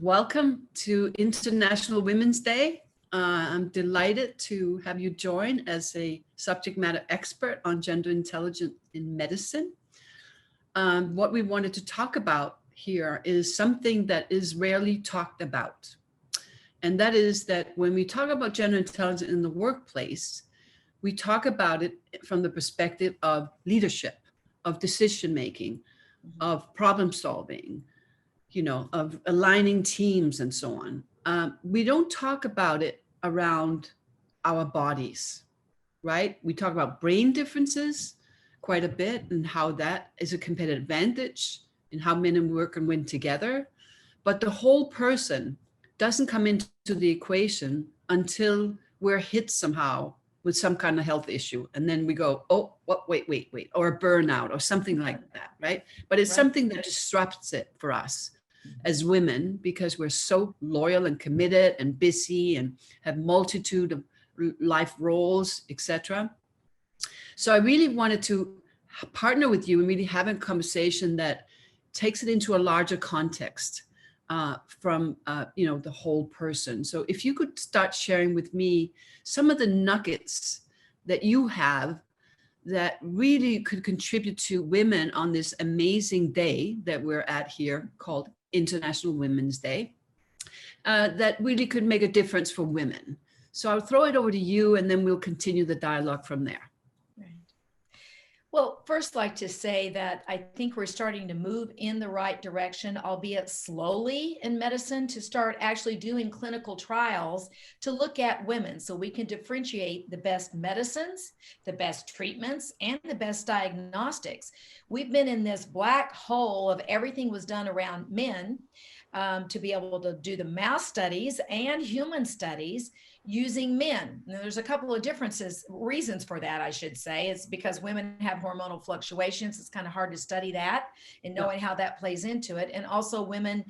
Welcome to International Women's Day. I'm delighted to have you join as a subject matter expert on gender intelligence in medicine. What we wanted to talk about here is something that is rarely talked about. And that is that when we talk about gender intelligence in the workplace, we talk about it from the perspective of leadership, of decision-making, of problem solving, of aligning teams and so on. We don't talk about it around our bodies, right? We talk about brain differences quite a bit and how that is a competitive advantage and how men and women can win together. But the whole person doesn't come into the equation until we're hit somehow with some kind of health issue. And then we go, oh, what, wait, or a burnout or something like that, right? But it's something that disrupts it for us as women, because we're so loyal and committed and busy and have multitude of life roles, etc. So I really wanted to partner with you and really have a conversation that takes it into a larger context from the whole person. So if you could start sharing with me some of the nuggets that you have that really could contribute to women on this amazing day that we're at here called International Women's Day, that really could make a difference for women. So I'll throw it over to you and then we'll continue the dialogue from there. Right. Well, first, I'd like to say that I think we're starting to move in the right direction, albeit slowly in medicine, to start actually doing clinical trials to look at women so we can differentiate the best medicines, the best treatments, and the best diagnostics. We've been in this black hole of everything was done around men to be able to do the mouse studies and human studies using men. Now, there's a couple of reasons for that, I should say. It's because women have hormonal fluctuations. It's kind of hard to study that and knowing how that plays into it. And also women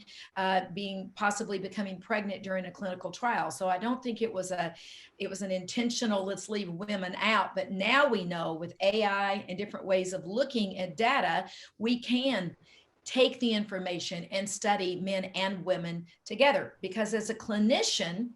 possibly becoming pregnant during a clinical trial. So I don't think it was an intentional, let's leave women out. But now we know with AI and different ways of looking at data, we can take the information and study men and women together. Because as a clinician,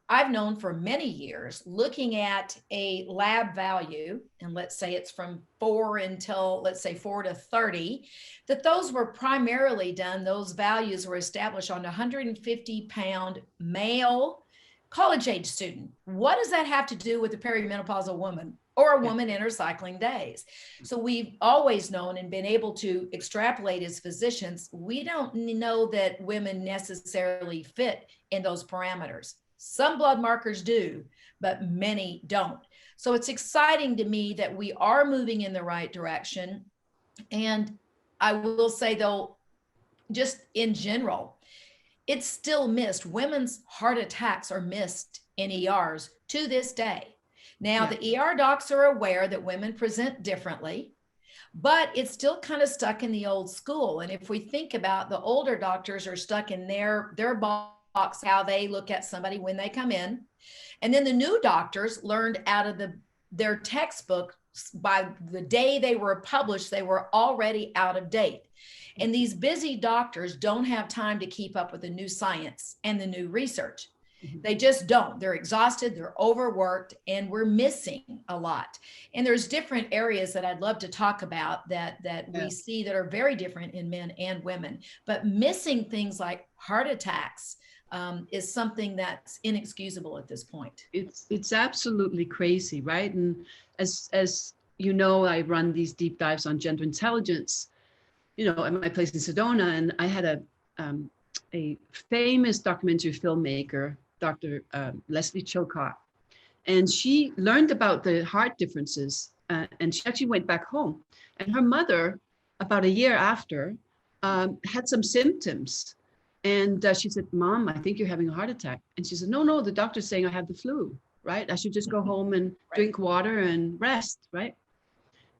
I've known for many years, looking at a lab value, and let's say it's from 4 until, let's say 4 to 30, that those were primarily done, those values were established on a 150-pound male college-age student. What does that have to do with a perimenopausal woman or a woman in her cycling days? So we've always known and been able to extrapolate as physicians. We don't know that women necessarily fit in those parameters. Some blood markers do, but many don't. So it's exciting to me that we are moving in the right direction. And I will say, though, just in general, it's still missed. Women's heart attacks are missed in ERs to this day. Now, the ER docs are aware that women present differently, but it's still kind of stuck in the old school. And if we think about the older doctors are stuck in their box, how they look at somebody when they come in. And then the new doctors learned out of their textbook, by the day they were published, they were already out of date. And these busy doctors don't have time to keep up with the new science and the new research. They just don't. They're exhausted, they're overworked, and we're missing a lot. And there's different areas that I'd love to talk about that we see that are very different in men and women. But missing things like heart attacks is something that's inexcusable at this point. It's absolutely crazy, right? And as you know, I run these deep dives on gender intelligence, at my place in Sedona, and I had a famous documentary filmmaker, Dr. Leslie Chilcott, and she learned about the heart differences, and she actually went back home. And her mother, about a year after, had some symptoms. And she said, "Mom, I think you're having a heart attack." And she said, no, the doctor's saying I have the flu, right? I should just go home and drink water and rest, right?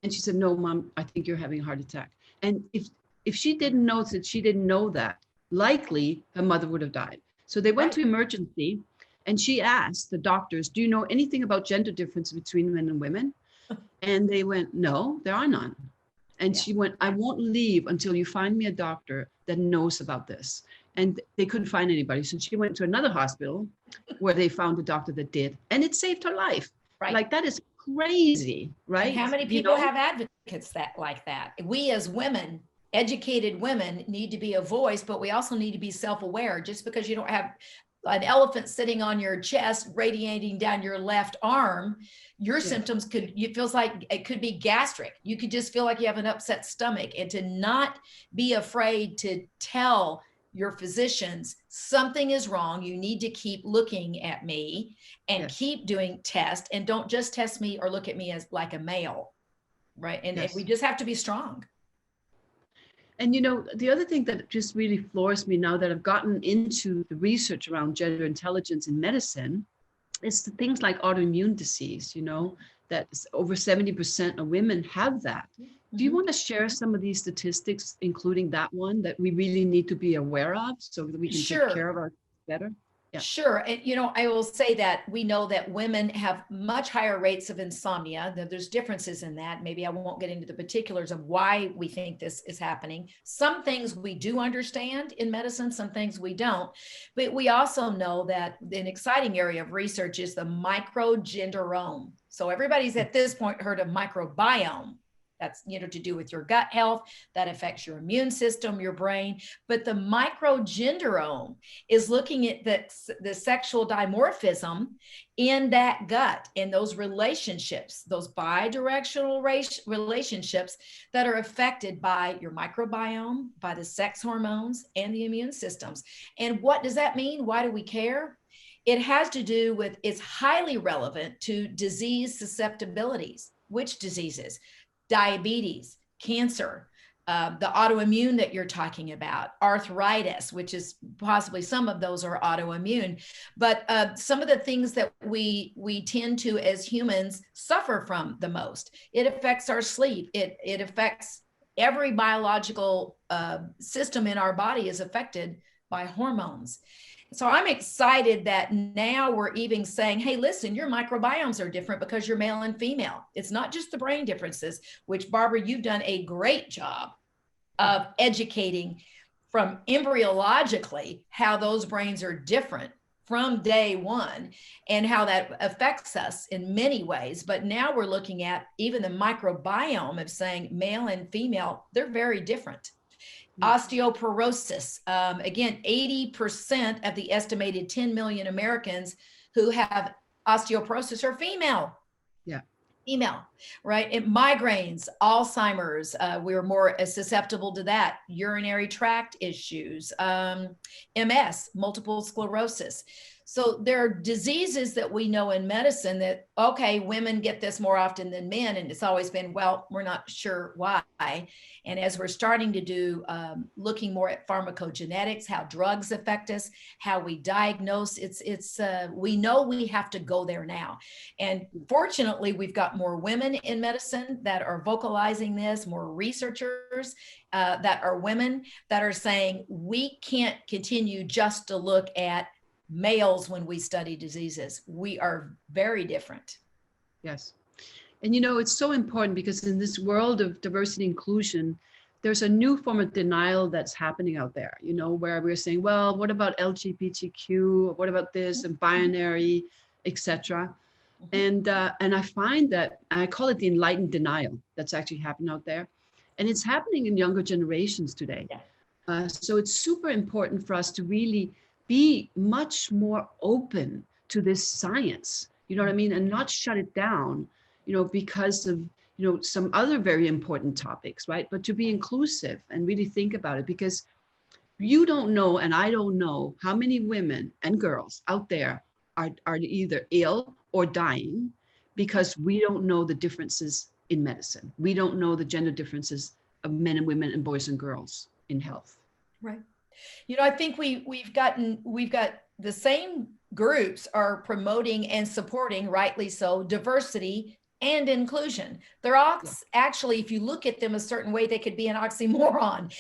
And she said, "No, Mom, I think you're having a heart attack." And if she didn't know that she didn't know that, likely her mother would have died. So they went to emergency and she asked the doctors, "Do you know anything about gender difference between men and women?" And they went, "No, there are none." And she went, "I won't leave until you find me a doctor that knows about this." and they couldn't find anybody. So she went to another hospital where they found a doctor that did, and it saved her life. Right. Like, that is crazy, right? And how many people have advocates that like that? We as women, educated women, need to be a voice, but we also need to be self-aware. Just because you don't have an elephant sitting on your chest radiating down your left arm, your symptoms it feels like it could be gastric. You could just feel like you have an upset stomach, and to not be afraid to tell your physicians something is wrong. You need to keep looking at me and keep doing tests, and don't just test me or look at me as like a male, right? And we just have to be strong. And, the other thing that just really floors me now that I've gotten into the research around gender intelligence in medicine is the things like autoimmune disease, that over 70% of women have that. Do you want to share some of these statistics, including that one, that we really need to be aware of so that we can take care of ourselves better? Yeah. Sure. And, I will say that we know that women have much higher rates of insomnia. There's differences in that. Maybe I won't get into the particulars of why we think this is happening. Some things we do understand in medicine, some things we don't. But we also know that an exciting area of research is the microgenderome. So everybody's at this point heard of microbiome. That's, to do with your gut health, that affects your immune system, your brain. But the microgenderome is looking at the sexual dimorphism in that gut, in those relationships, those bidirectional relationships that are affected by your microbiome, by the sex hormones and the immune systems. And what does that mean? Why do we care? It has to do with, it's highly relevant to disease susceptibilities. Which diseases? Diabetes, cancer, the autoimmune that you're talking about, arthritis, which is possibly some of those are autoimmune, but some of the things that we tend to as humans suffer from the most. It affects our sleep. It affects every biological system in our body is affected by hormones. So I'm excited that now we're even saying, hey, listen, your microbiomes are different because you're male and female. It's not just the brain differences, which, Barbara, you've done a great job of educating from embryologically how those brains are different from day one and how that affects us in many ways. But now we're looking at even the microbiome of saying male and female, they're very different. Osteoporosis, again, 80% of the estimated 10 million Americans who have osteoporosis are female. Yeah. Female, right? And migraines, Alzheimer's, we're more susceptible to that. Urinary tract issues, MS, multiple sclerosis. So there are diseases that we know in medicine that, okay, women get this more often than men. And it's always been, well, we're not sure why. And as we're starting to do, looking more at pharmacogenetics, how drugs affect us, how we diagnose, we know we have to go there now. And fortunately, we've got more women in medicine that are vocalizing this, more researchers that are women that are saying, we can't continue just to look at males when we study diseases. We are very different. Yes. And it's so important because in this world of diversity and inclusion, there's a new form of denial that's happening out there, where we're saying, well, what about LGBTQ? What about this and binary, etc. And I find that I call it the enlightened denial that's actually happening out there. And it's happening in younger generations today. Yeah. So it's super important for us to really be much more open to this science, you know what I mean? And not shut it down, because of, some other very important topics, right? But to be inclusive and really think about it, because you don't know, and I don't know how many women and girls out there are either ill or dying because we don't know the differences in medicine. We don't know the gender differences of men and women and boys and girls in health. Right. I think we've got the same groups are promoting and supporting, rightly so, diversity and inclusion. They're all actually, if you look at them a certain way, they could be an oxymoron.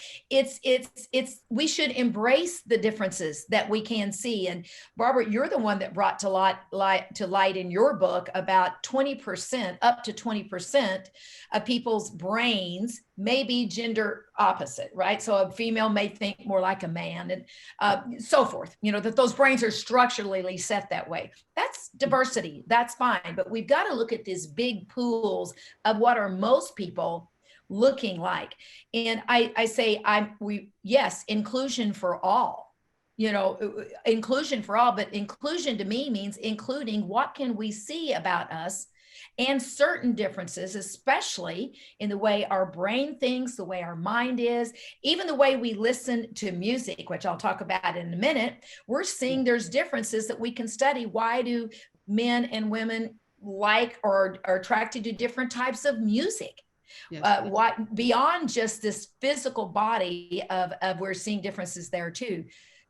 We should embrace the differences that we can see. And Barbara, you're the one that brought to light in your book about 20%, up to 20% of people's brains may be gender opposite, right? So a female may think more like a man, and so forth, that those brains are structurally set that way. That's diversity. That's fine. But we've got to look at these big pools of what are most people looking like. And I say, yes, inclusion for all, inclusion for all, but inclusion to me means including what can we see about us and certain differences, especially in the way our brain thinks, the way our mind is, even the way we listen to music, which I'll talk about in a minute. We're seeing there's differences that we can study. Why do men and women like or are attracted to different types of music? What beyond just this physical body of we're seeing differences there too.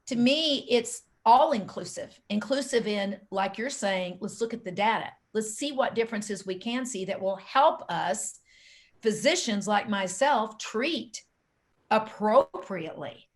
To me, it's all inclusive in, like you're saying, let's look at the data. Let's see what differences we can see that will help us, physicians like myself, treat appropriately.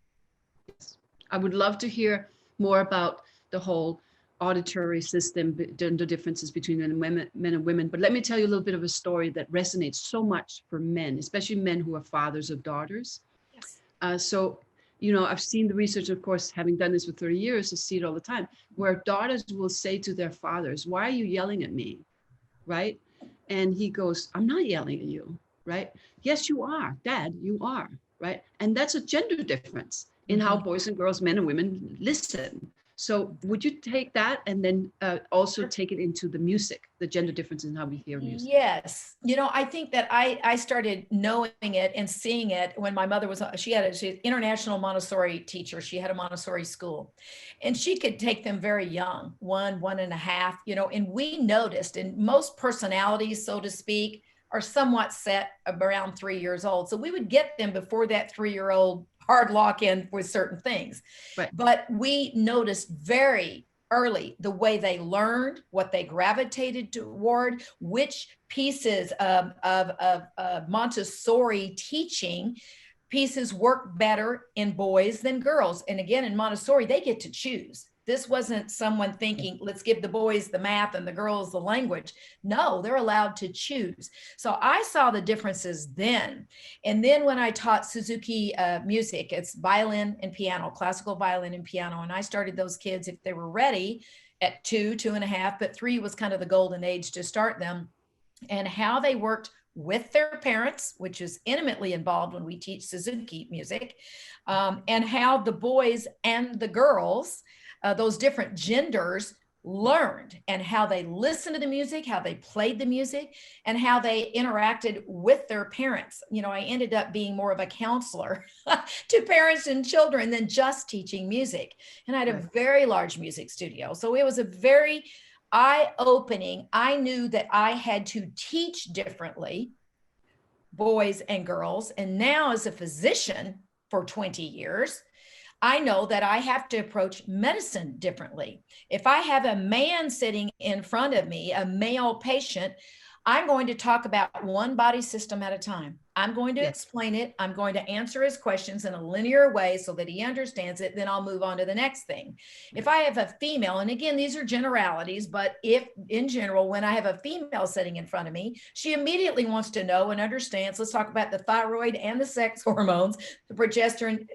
I would love to hear more about the whole auditory system, gender differences between men and women. But let me tell you a little bit of a story that resonates so much for men, especially men who are fathers of daughters. Yes. So, I've seen the research, of course, having done this for 30 years, to see it all the time, where daughters will say to their fathers, "Why are you yelling at me?" Right? And he goes, "I'm not yelling at you." Right? "Yes, you are, Dad, you are." Right? And that's a gender difference in how boys and girls, men and women listen. So would you take that and then also take it into the music, the gender difference in how we hear music? Yes. I think that I started knowing it and seeing it when my mother was, she's an international Montessori teacher. She had a Montessori school and she could take them very young, 1.5, and we noticed, and most personalities, so to speak, are somewhat set around 3 years old. So we would get them before that 3-year-old hard lock in with certain things. Right. But we noticed very early the way they learned, what they gravitated toward, which pieces of Montessori teaching pieces work better in boys than girls. And again, in Montessori, they get to choose. This wasn't someone thinking, let's give the boys the math and the girls the language. No, they're allowed to choose. So I saw the differences then. And then when I taught Suzuki music, it's violin and piano, classical violin and piano. And I started those kids, if they were ready, at 2.5, but 3 was kind of the golden age to start them, and how they worked with their parents, which is intimately involved when we teach Suzuki music, and how the boys and the girls, those different genders, learned, and how they listened to the music, how they played the music, and how they interacted with their parents. I ended up being more of a counselor to parents and children than just teaching music. And I had a very large music studio. So it was a very eye-opening. I knew that I had to teach differently, boys and girls. And now as a physician for 20 years, I know that I have to approach medicine differently. If I have a man sitting in front of me, a male patient, I'm going to talk about one body system at a time. I'm going to explain it. I'm going to answer his questions in a linear way so that he understands it. Then I'll move on to the next thing. If I have a female, and again, these are generalities, but if in general, when I have a female sitting in front of me, she immediately wants to know and understands. Let's talk about the thyroid and the sex hormones, the progesterone,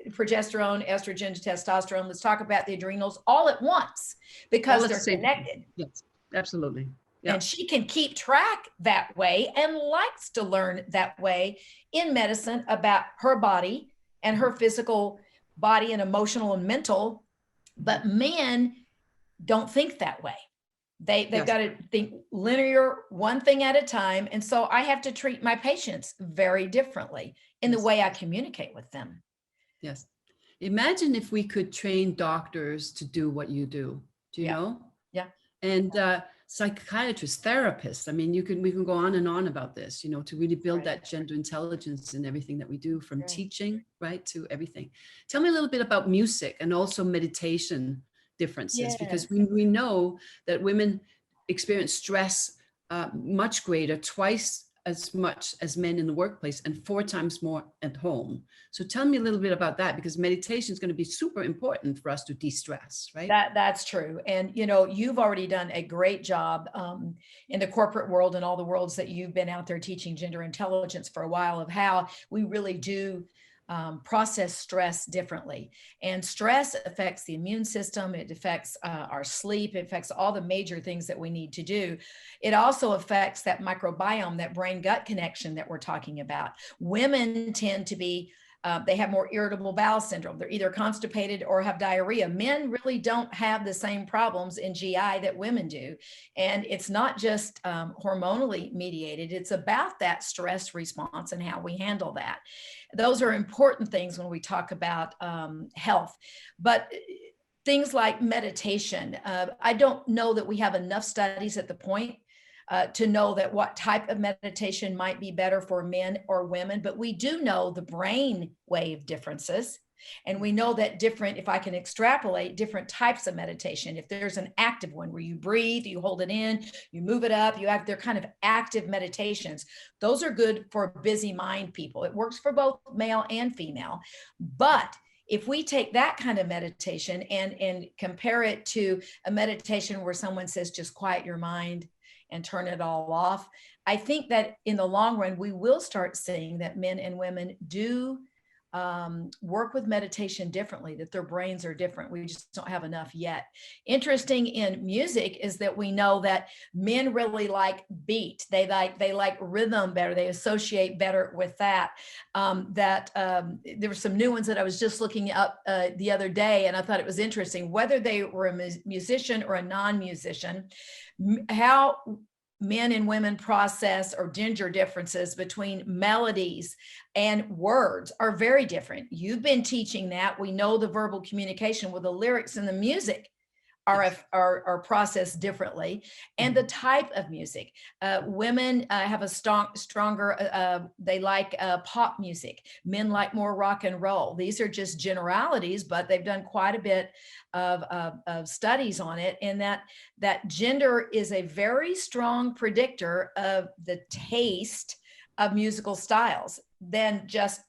estrogen, testosterone. Let's talk about the adrenals all at once because they're connected. Yes, absolutely. Yeah. And she can keep track that way and likes to learn that way in medicine about her body and her physical body and emotional and mental. But men don't think that way. They've got to think linear, one thing at a time. And so I have to treat my patients very differently in the way I communicate with them. Yes. Imagine if we could train doctors to do what you do. Do you know? Yeah. And psychiatrists, therapists. I mean, we can go on and on about this, to really build that gender intelligence in everything that we do, from teaching, right, to everything. Tell me a little bit about music and also meditation differences, because we know that women experience stress much greater, twice as much as men in the workplace and 4 times more at home. So tell me a little bit about that, because meditation is going to be super important for us to de-stress, right? That's true. And, you know, you've already done a great job in the corporate world and all the worlds that you've been out there teaching gender intelligence for a while, of how we really do process stress differently. And stress affects the immune system. It affects our sleep. It affects all the major things that we need to do. It also affects that microbiome, that brain-gut connection that we're talking about. Women tend to be they have more irritable bowel syndrome. They're either constipated or have diarrhea. Men really don't have the same problems in GI that women do. And it's not just hormonally mediated. It's about that stress response and how we handle that. Those are important things when we talk about health. But things like meditation, I don't know that we have enough studies at the point to know that what type of meditation might be better for men or women, but we do know the brain wave differences. And we know that different, if I can extrapolate different types of meditation, if there's an active one where you breathe, you hold it in, you move it up, they're kind of active meditations. Those are good for busy mind people. It works for both male and female. But if we take that kind of meditation and compare it to a meditation where someone says, just quiet your mind and turn it all off, I think that in the long run, we will start seeing that men and women do work with meditation differently, that their brains are different. We just don't have enough yet. Interesting in music is that we know that men really like beat. They like rhythm better. They associate better with that. There were some new ones that I was just looking up the other day, and I thought it was interesting, whether they were a musician or a non-musician, how men and women process or gender differences between melodies and words are very different. You've been teaching that. We know the verbal communication with the lyrics and the music are processed differently, and the type of music. Women have a stronger, they like pop music. Men like more rock and roll. These are just generalities, but they've done quite a bit of studies on it, and that gender is a very strong predictor of the taste of musical styles than just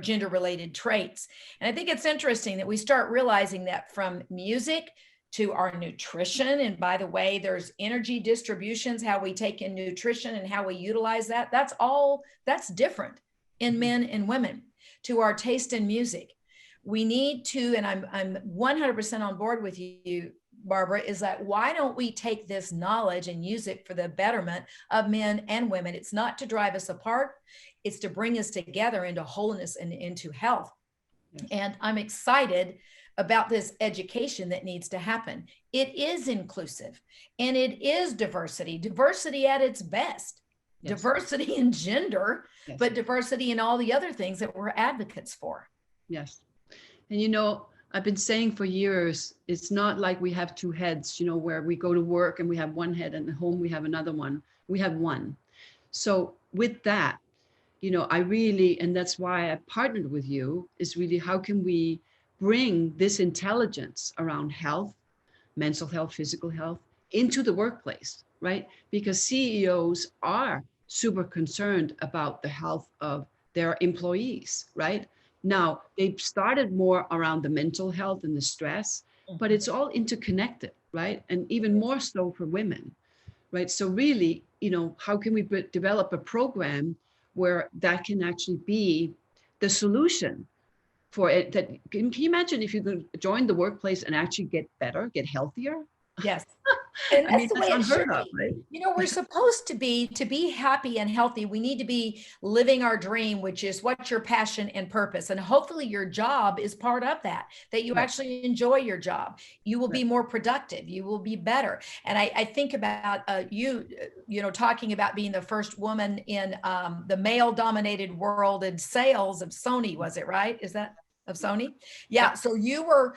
gender related traits. And I think it's interesting that we start realizing that from music to our nutrition. And by the way, there's energy distributions, how we take in nutrition and how we utilize that. That's different in men and women. To our taste in music, we need to, and I'm 100% on board with you, Barbara, is that why don't we take this knowledge and use it for the betterment of men and women? It's not to drive us apart. It's to bring us together into wholeness and into health. Yes. And I'm excited about this education that needs to happen. It is inclusive and it is diversity at its best. Yes. Diversity in gender, yes, but diversity in all the other things that we're advocates for. Yes. And I've been saying for years, it's not like we have two heads, where we go to work and we have one head and at home we have another one. We have one. So with that, and that's why I partnered with you, is really how can we bring this intelligence around health, mental health, physical health into the workplace, right? Because CEOs are super concerned about the health of their employees, right? Now, they've started more around the mental health and the stress, but it's all interconnected, right? And even more so for women, right? So really, how can we develop a program where that can actually be the solution for it? That can you imagine if you could join the workplace and actually get better, get healthier? Yes. And that's the way it should be. Right? We're supposed to be happy and healthy. We need to be living our dream, which is what's your passion and purpose. And hopefully your job is part of that you right. actually enjoy your job. You will right. be more productive. You will be better. And I think about you talking about being the first woman in the male dominated world in sales of Sony, was it right? Is that of Sony? Yeah. So you were,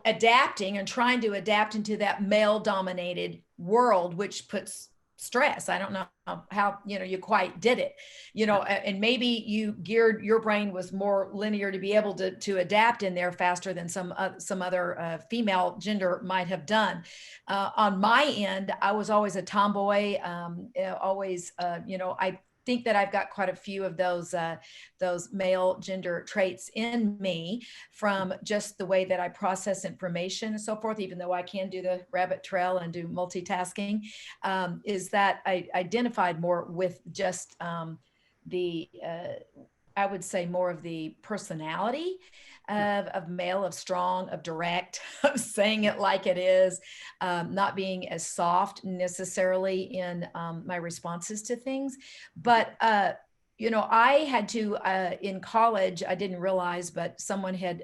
adapting and trying to adapt into that male dominated world, which puts stress. I don't know how, you quite did it, and maybe you geared, your brain was more linear to be able to adapt in there faster than some other female gender might have done. On my end, I was always a tomboy, always, I think that I've got quite a few of those male gender traits in me from just the way that I process information and so forth, even though I can do the rabbit trail and do multitasking, is that I identified more with just the, I would say more of the personality of male, of strong, of direct, of saying it like it is, not being as soft necessarily in my responses to things. But, I had to, in college, I didn't realize, but someone had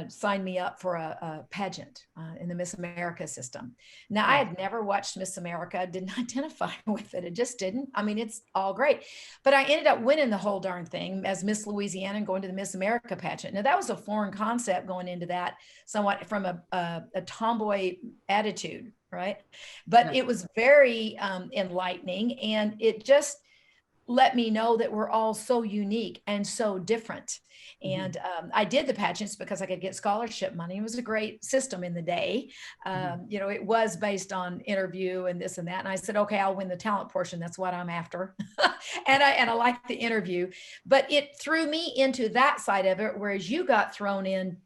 signed me up for a pageant in the Miss America system. Now, I had never watched Miss America, didn't identify with it. It just didn't. I mean, it's all great. But I ended up winning the whole darn thing as Miss Louisiana and going to the Miss America pageant. Now, that was a foreign concept going into that, somewhat from a tomboy attitude, right? But it was very enlightening, and it just let me know that we're all so unique and so different. And I did the pageants because I could get scholarship money. It was a great system in the day. It was based on interview and this and that. And I said, okay, I'll win the talent portion. That's what I'm after. and I liked the interview, but it threw me into that side of it, whereas you got thrown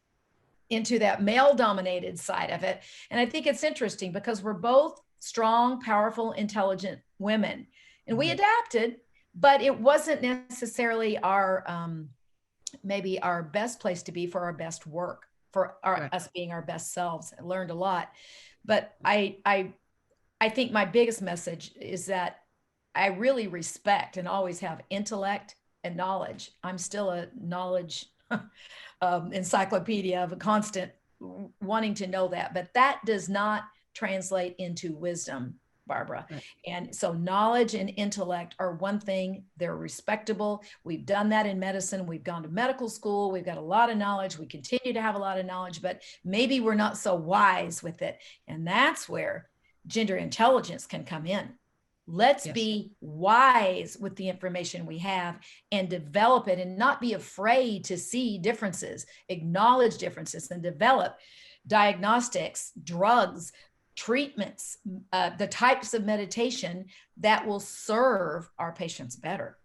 into that male dominated side of it. And I think it's interesting because we're both strong, powerful, intelligent women, and we adapted, but it wasn't necessarily our, maybe our best place to be for our best work, for us being our best selves. I learned a lot, but I think my biggest message is that I really respect and always have intellect and knowledge. I'm still a knowledge encyclopedia of a constant wanting to know that, but that does not translate into wisdom, Barbara. Right. And so knowledge and intellect are one thing. They're respectable. We've done that in medicine. We've gone to medical school. We've got a lot of knowledge. We continue to have a lot of knowledge, but maybe we're not so wise with it. And that's where gender intelligence can come in. Let's be wise with the information we have and develop it, and not be afraid to see differences, acknowledge differences, and develop diagnostics, drugs, treatments, the types of meditation that will serve our patients better.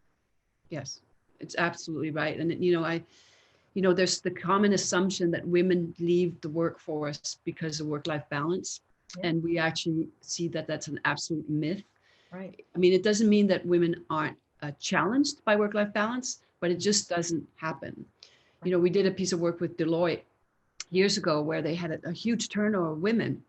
Yes, it's absolutely right. And, there's the common assumption that women leave the workforce because of work-life balance. Yeah. And we actually see that that's an absolute myth. Right. I mean, it doesn't mean that women aren't challenged by work-life balance, but it just doesn't happen. Right. We did a piece of work with Deloitte years ago where they had a huge turnover of women.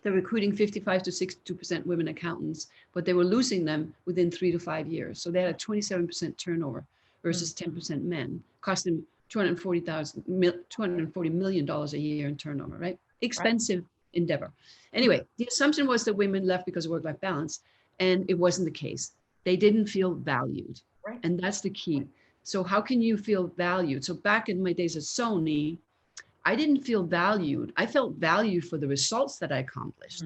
They're recruiting 55 to 62% women accountants, but they were losing them within 3 to 5 years. So they had a 27% turnover versus 10% men, costing $240 million a year in turnover, right? Expensive endeavor. Anyway, the assumption was that women left because of work-life balance, and it wasn't the case. They didn't feel valued. Right. And that's the key. So how can you feel valued? So back in my days at Sony, I didn't feel valued. I felt valued for the results that I accomplished,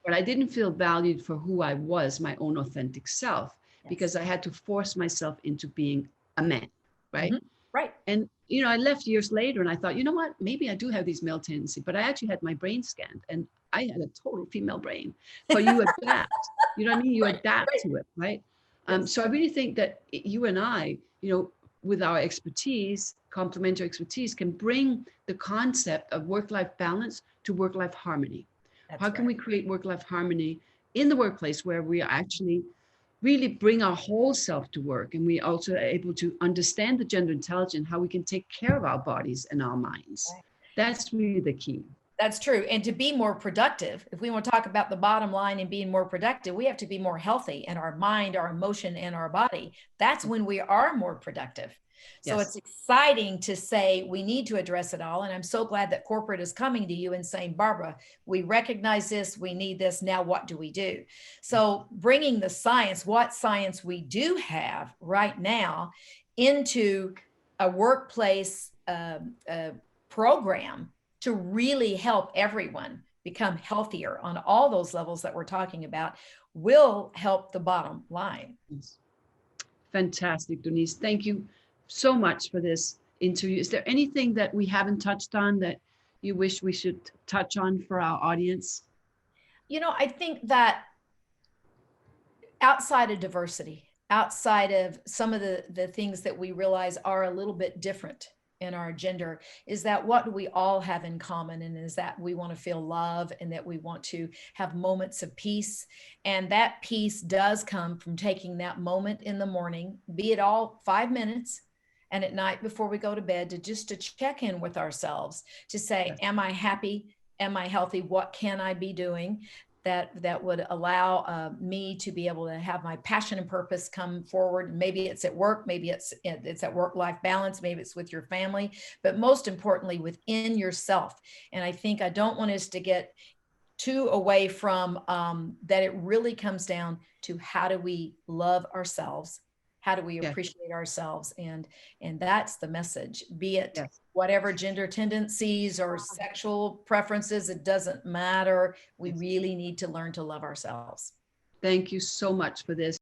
but I didn't feel valued for who I was, my own authentic self, because I had to force myself into being a man, right? Right. And, I left years later and I thought, you know what, maybe I do have these male tendencies, but I actually had my brain scanned and I had a total female brain. But you adapt, you know what I mean? You adapt to it, right? So I really think that you and I, with our expertise, complementary expertise, can bring the concept of work-life balance to work-life harmony. How can we create work-life harmony in the workplace where we actually really bring our whole self to work, and we also are able to understand the gender intelligence, how we can take care of our bodies and our minds. Right. That's really the key. That's true. And to be more productive, if we want to talk about the bottom line and being more productive, we have to be more healthy in our mind, our emotion, and our body. That's when we are more productive. So it's exciting to say we need to address it all. And I'm so glad that corporate is coming to you and saying, Barbara, we recognize this, we need this. Now, what do we do? So bringing the science, what science we do have right now, into a workplace program to really help everyone become healthier on all those levels that we're talking about will help the bottom line. Yes. Fantastic, Donese. Thank you so much for this interview. Is there anything that we haven't touched on that you wish we should touch on for our audience? You know, I think that outside of diversity, outside of some of the things that we realize are a little bit different in our gender, is that what do we all have in common? And is that we want to feel love and that we want to have moments of peace. And that peace does come from taking that moment in the morning, be it all 5 minutes, and at night before we go to bed, to check in with ourselves, to say, Yes. am I happy? Am I healthy? What can I be doing that would allow me to be able to have my passion and purpose come forward? Maybe it's at work, maybe it's at work-life balance, maybe it's with your family, but most importantly within yourself. And I think I don't want us to get too away from that. It really comes down to how do we love ourselves? How do we appreciate ourselves? And that's the message, be it whatever gender tendencies or sexual preferences, it doesn't matter. We really need to learn to love ourselves. Thank you so much for this.